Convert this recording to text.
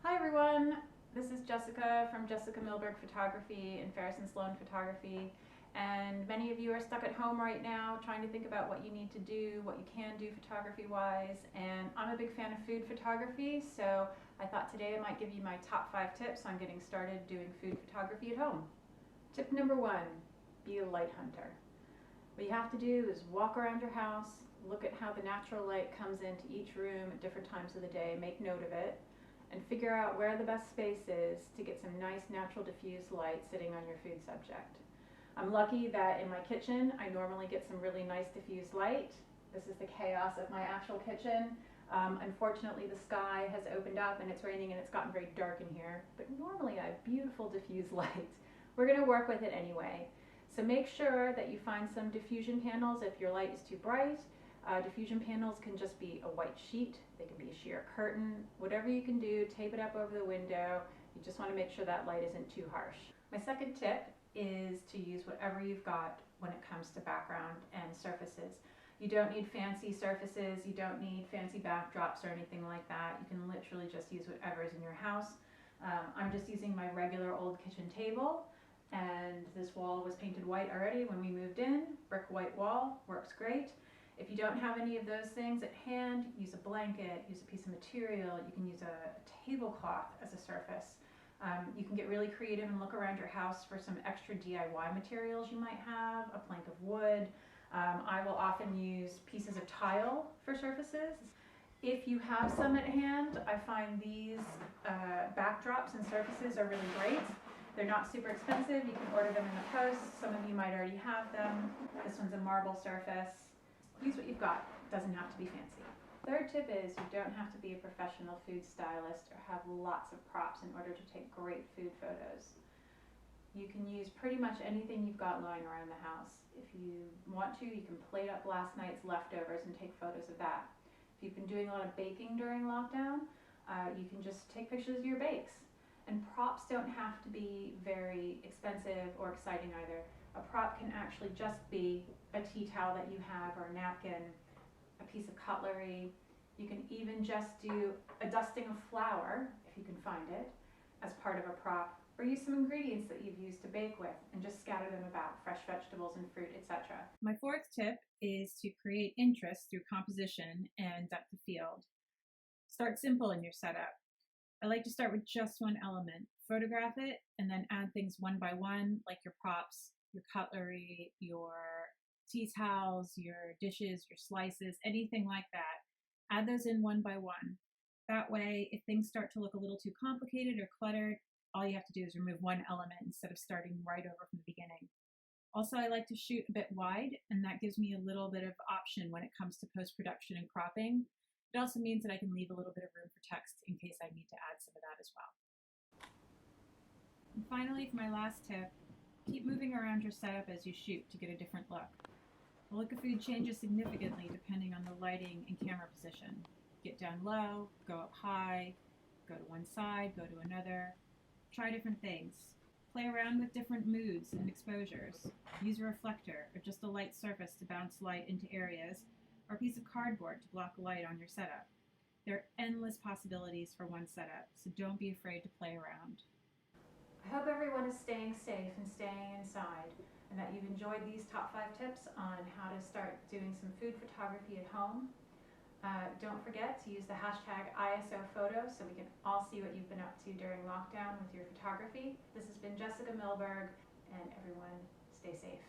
Hi everyone, this is Jessica from Jessica Milberg Photography and Ferris and Sloan Photography, and many of you are stuck at home right now trying to think about what you need to do, what you can do photography wise, and I'm a big fan of food photography, so I thought today I might give you my top 5 tips on getting started doing food photography at home. Tip number 1, be a light hunter. What you have to do is walk around your house, look at how the natural light comes into each room at different times of the day, make note of it, and figure out where the best space is to get some nice natural diffused light sitting on your food subject. I'm lucky that in my kitchen I normally get some really nice diffused light. This is the chaos of my actual kitchen. Unfortunately the sky has opened up and it's raining and it's gotten very dark in here, but normally I have beautiful diffused light. We're going to work with it anyway. So make sure that you find some diffusion panels if your light is too bright. Diffusion panels can just be a white sheet, they can be a sheer curtain, whatever you can do, tape it up over the window. You just want to make sure that light isn't too harsh. My second tip is to use whatever you've got when it comes to background and surfaces. You don't need fancy surfaces, you don't need fancy backdrops or anything like that. You can literally just use whatever is in your house. I'm just using my regular old kitchen table, and this wall was painted white already when we moved in. Brick white wall, works great. If you don't have any of those things at hand, use a blanket, use a piece of material, you can use a tablecloth as a surface. You can get really creative and look around your house for some extra DIY materials you might have, a plank of wood. I will often use pieces of tile for surfaces. If you have some at hand, I find these backdrops and surfaces are really great. They're not super expensive, you can order them in the post. Some of you might already have them. This one's a marble surface. Use what you've got, it doesn't have to be fancy. Third tip is you don't have to be a professional food stylist or have lots of props in order to take great food photos. You can use pretty much anything you've got lying around the house. If you want to, you can plate up last night's leftovers and take photos of that. If you've been doing a lot of baking during lockdown, you can just take pictures of your bakes. And props don't have to be very expensive or exciting either. A prop can actually just be a tea towel that you have, or a napkin, a piece of cutlery. You can even just do a dusting of flour, if you can find it, as part of a prop, or use some ingredients that you've used to bake with and just scatter them about, fresh vegetables and fruit, etc. My fourth tip is to create interest through composition and depth of field. Start simple in your setup. I like to start with just one element, photograph it, and then add things one by one, like your props, your cutlery, your tea towels, your dishes, your slices, anything like that. Add those in one by one. That way, if things start to look a little too complicated or cluttered, all you have to do is remove one element instead of starting right over from the beginning. Also, I like to shoot a bit wide, and that gives me a little bit of option when it comes to post-production and cropping. It also means that I can leave a little bit of room for text in case I need to add some of that as well. And finally, for my last tip, keep moving around your setup as you shoot to get a different look. The look of food changes significantly depending on the lighting and camera position. Get down low, go up high, go to one side, go to another. Try different things. Play around with different moods and exposures. Use a reflector or just a light surface to bounce light into areas, or a piece of cardboard to block light on your setup. There are endless possibilities for one setup, so don't be afraid to play around. I hope everyone is staying safe and staying inside, and that you've enjoyed these top 5 tips on how to start doing some food photography at home. Don't forget to use the hashtag #ISOPhoto so we can all see what you've been up to during lockdown with your photography. This has been Jessica Milberg, and everyone stay safe.